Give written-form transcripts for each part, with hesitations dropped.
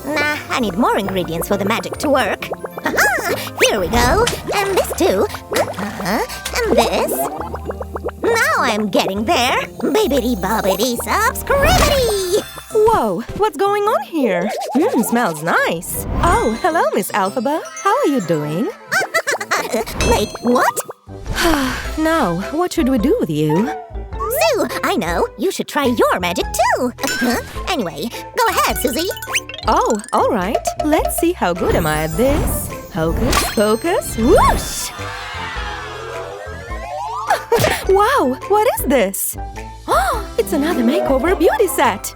Nah, I need more ingredients for the magic to work. Aha! Here we go. And this too. And this. Now I'm getting there. Bibbidi-bobbidi subscribity! Whoa, what's going on here? Smells nice. Oh, hello, Miss Elphaba. How are you doing? Wait, what? Now, what should we do with you? Sue, I know. You should try your magic too. Anyway, go ahead, Susie. Oh, all right. Let's see how good am I at this. Hocus pocus, whoosh! Wow, what is this? Oh, it's another makeover beauty set.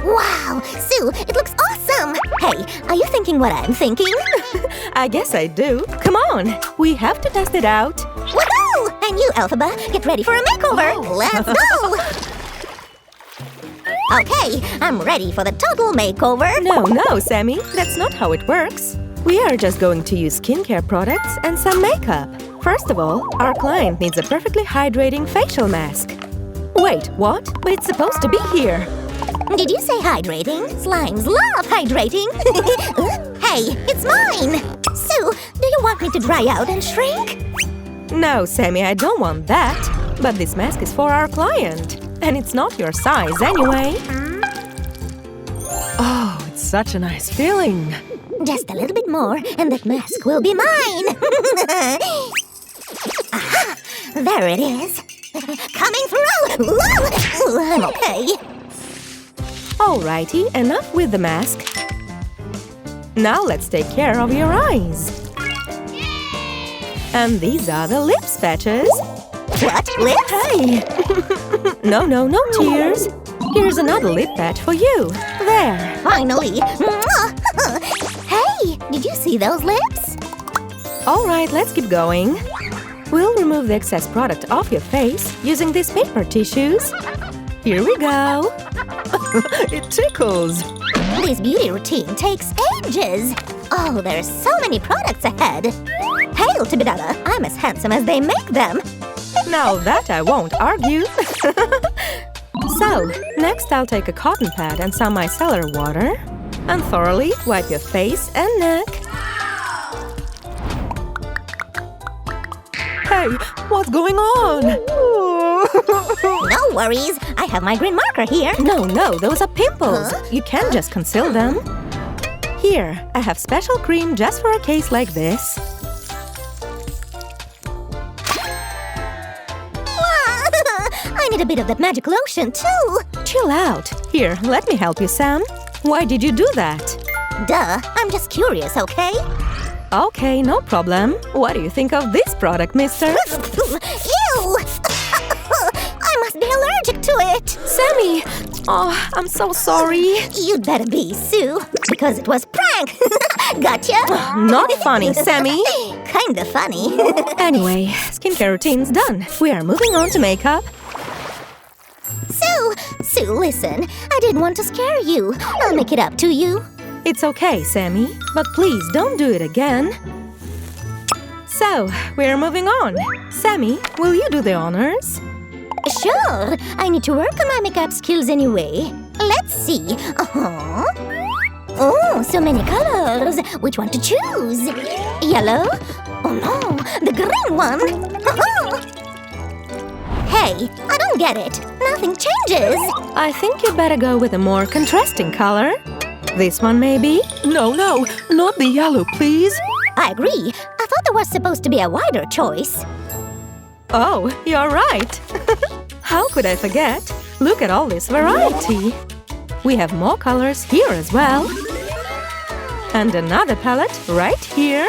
Wow, Sue, it looks awesome. Hey, are you thinking what I'm thinking? I guess I do. Come on, we have to test it out. Woohoo! And you, Elphaba, get ready for a makeover. Let's go! Okay, I'm ready for the total makeover. No, Sammy, that's not how it works. We are just going to use skincare products and some makeup. First of all, our client needs a perfectly hydrating facial mask. Wait, what? But it's supposed to be here. Did you say hydrating? Slimes love hydrating. Hey, it's mine! Sue, do you want me to dry out and shrink? No, Sammy, I don't want that. But this mask is for our client. And it's not your size anyway. Oh, it's such a nice feeling. Just a little bit more, and that mask will be mine! Aha! There it is! Coming through! Ooh, I'm okay. Alrighty, enough with the mask. Now let's take care of your eyes. And these are the lips patches. What? Lips? Hey! No tears. Here's another lip patch for you. There. Finally! Hey! Did you see those lips? Alright, let's keep going. We'll remove the excess product off your face using these paper tissues. Here we go. It tickles. This beauty routine takes ages. Oh, there's so many products ahead. Hail to Bidada, I'm as handsome as they make them. Now that I won't argue. So, next I'll take a cotton pad and some micellar water and thoroughly wipe your face and neck. Hey, what's going on? No worries, I have my green marker here. No, those are pimples. You can't just conceal them. Here, I have special cream just for a case like this. I need a bit of that magic lotion, too. Chill out. Here, let me help you, Sam. Why did you do that? Duh, I'm just curious, okay? Okay, no problem. What do you think of this product, mister? Ew! I must be allergic to it. Sammy! Oh, I'm so sorry. You'd better be, Sue, because it was prank. Gotcha? Not funny, Sammy. Kinda funny. Anyway, skincare routine's done. We are moving on to makeup. Sue, listen. I didn't want to scare you. I'll make it up to you. It's okay, Sammy, but please don't do it again. So, we're moving on. Sammy, will you do the honors? Sure. I need to work on my makeup skills anyway. Let's see. Oh, so many colors. Which one to choose? Yellow? Oh no, the green one. Hey, I don't get it. Nothing changes. I think you'd better go with a more contrasting color. This one, maybe? No, not the yellow, please. I agree. I thought there was supposed to be a wider choice. Oh, you're right. How could I forget? Look at all this variety. We have more colors here as well. And another palette right here.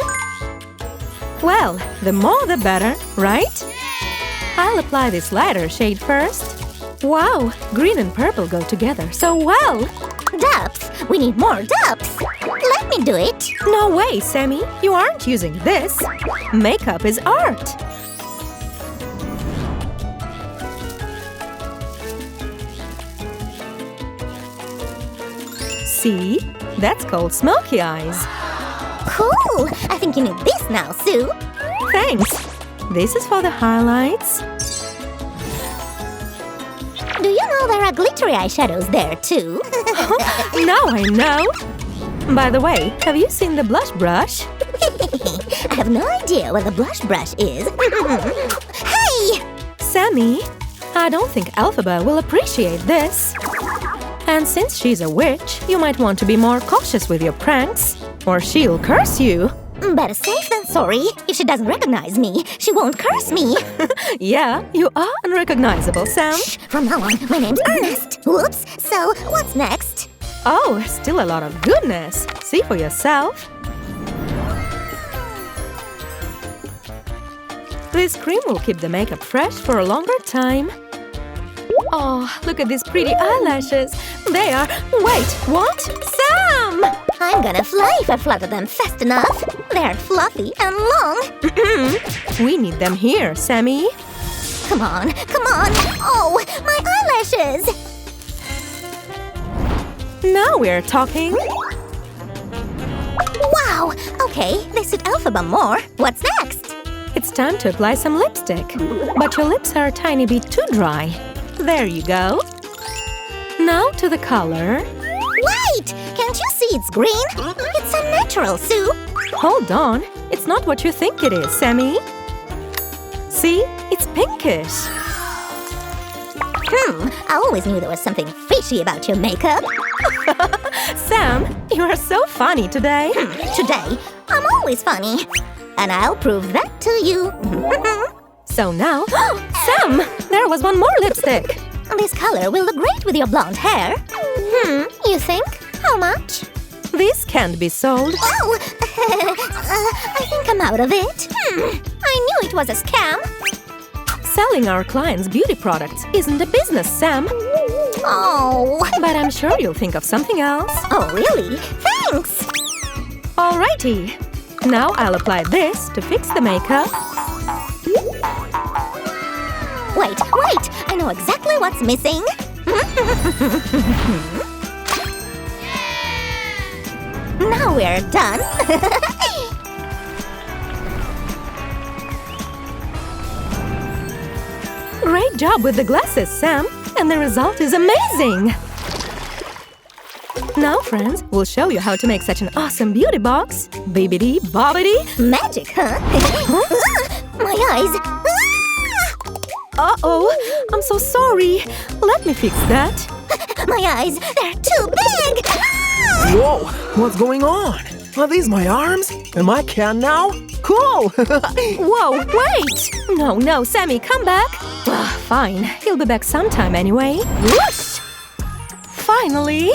Well, the more the better, right? I'll apply this lighter shade first. Wow, green and purple go together so well. Depth! We need more depth! Let me do it! No way, Sammy! You aren't using this! Makeup is art! See? That's called smoky eyes. Cool! I think you need this now, Sue. Thanks! This is for the highlights. Do you Oh, there are glittery eyeshadows there, too. Now I know! By the way, have you seen the blush brush? I have no idea what the blush brush is. Hey! Sammy, I don't think Elphaba will appreciate this. And since she's a witch, you might want to be more cautious with your pranks, or she'll curse you. Better safe than sorry. If she doesn't recognize me, she won't curse me. Yeah, you are unrecognizable, Sam. Shh, from now on, my name's Ernest. Whoops, so what's next? Oh, still a lot of goodness. See for yourself. This cream will keep the makeup fresh for a longer time. Oh, look at these pretty eyelashes. They are… Wait, what? Sam! I'm gonna fly if I flutter them fast enough. They're fluffy and long. We need them here, Sammy. Come on, come on. Oh, my eyelashes! Now we're talking. Wow! Okay, they suit Elphaba more. What's next? It's time to apply some lipstick. But your lips are a tiny bit too dry. There you go. Now to the color. Wait! Can't you see it's green? It's unnatural, Sue. Hold on. It's not what you think it is, Sammy. See? It's pinkish. I always knew there was something fishy about your makeup. Sam, you are so funny today. Today, I'm always funny. And I'll prove that to you. So now… Sam! There was one more lipstick. This color will look great with your blonde hair. You think? How much? This can't be sold. Oh! I think I'm out of it. I knew it was a scam. Selling our clients' beauty products isn't a business, Sam. Oh! But I'm sure you'll think of something else. Oh, really? Thanks! Alrighty. Now I'll apply this to fix the makeup. Wait! I know exactly what's missing. Now we're done. Great job with the glasses, Sam. And the result is amazing. Now, friends, we'll show you how to make such an awesome beauty box. Bibbidi bobbidi. Magic, huh? My eyes. Uh-oh, I'm so sorry. Let me fix that. My eyes, they're too big. Whoa, what's going on? Are these my arms? Am I can now? Cool! Whoa, wait! No, Sammy, come back. Fine, he'll be back sometime anyway. Whoosh! Finally!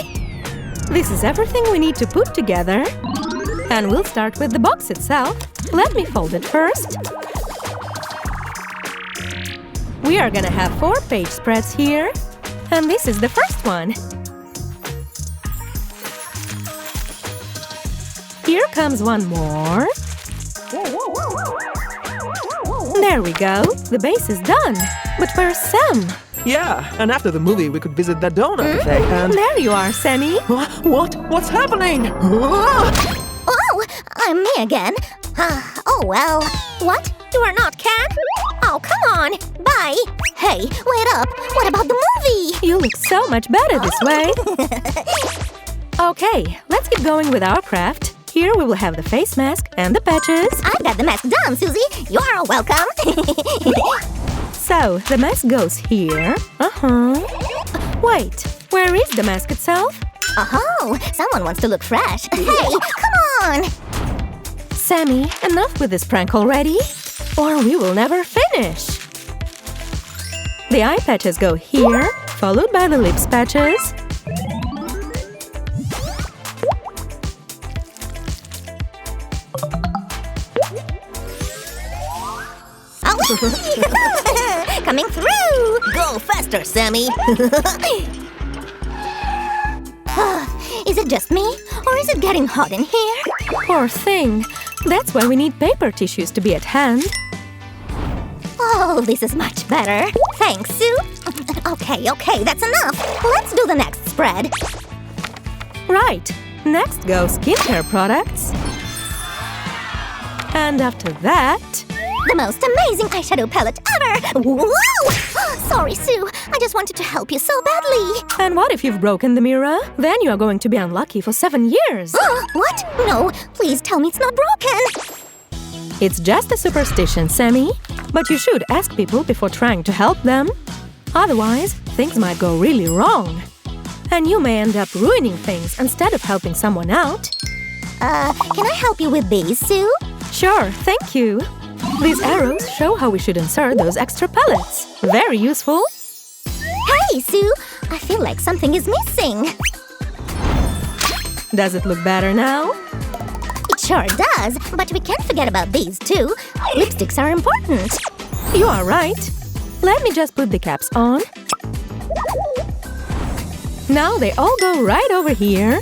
This is everything we need to put together. And we'll start with the box itself. Let me fold it first. We are gonna have 4 page spreads here. And this is the first one. Here comes one more. There we go. The base is done. But where's Sam? Yeah, and after the movie we could visit that donut cafe and… There you are, Sammy. What? What's happening? Oh, I'm me again. Oh, well. What? You are not Ken? Oh, come on. Bye. Hey, wait up. What about the movie? You look so much better this way. Okay, let's keep going with our craft. Here we will have the face mask and the patches. I've got the mask done, Susie. You are welcome. So, the mask goes here. Wait, where is the mask itself? Oh, someone wants to look fresh. Hey, come on. Sammy, enough with this prank already. Or we will never finish. The eye patches go here, followed by the lips patches. Coming through! Go faster, Sammy! Is it just me? Or is it getting hot in here? Poor thing. That's why we need paper tissues to be at hand. Oh, this is much better. Thanks, Sue. Okay, that's enough. Let's do the next spread. Right. Next go skincare products. And after that… The most amazing eyeshadow palette ever! Whoa! Sorry, Sue. I just wanted to help you so badly. And what if you've broken the mirror? Then you are going to be unlucky for 7 years. What? No, please tell me it's not broken. It's just a superstition, Sammy. But you should ask people before trying to help them. Otherwise, things might go really wrong. And you may end up ruining things instead of helping someone out. Can I help you with these, Sue? Sure, thank you. These arrows show how we should insert those extra pellets. Very useful. Hey, Sue! I feel like something is missing. Does it look better now? It sure does, but we can't forget about these too. Lipsticks are important. You are right. Let me just put the caps on. Now they all go right over here.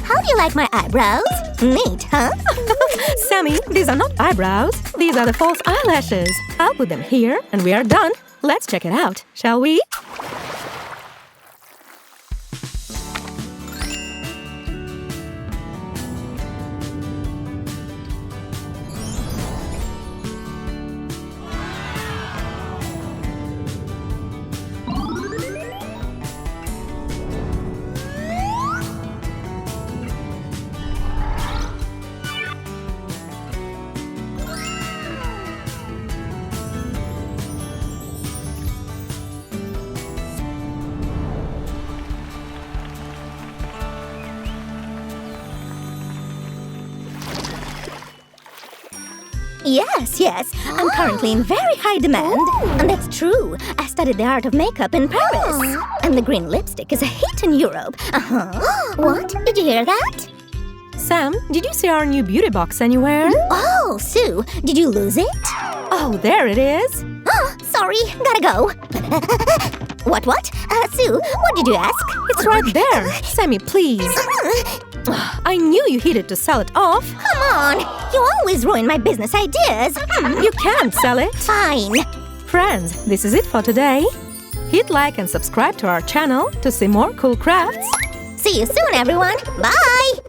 How do you like my eyebrows? Neat, huh? Sammy, these are not eyebrows. These are the false eyelashes. I'll put them here and we are done. Let's check it out, shall we? Yes. I'm currently in very high demand. And that's true. I studied the art of makeup in Paris. And the green lipstick is a hit in Europe. What? Did you hear that? Sam, did you see our new beauty box anywhere? Oh, Sue, did you lose it? Oh, there it is. Sorry, gotta go. What? Sue, what did you ask? It's right there. Sammy, please. I knew you hid it to sell it off. Come on, you always ruin my business ideas. You can't sell it. Fine. Friends, this is it for today. Hit like and subscribe to our channel to see more cool crafts. See you soon, everyone. Bye.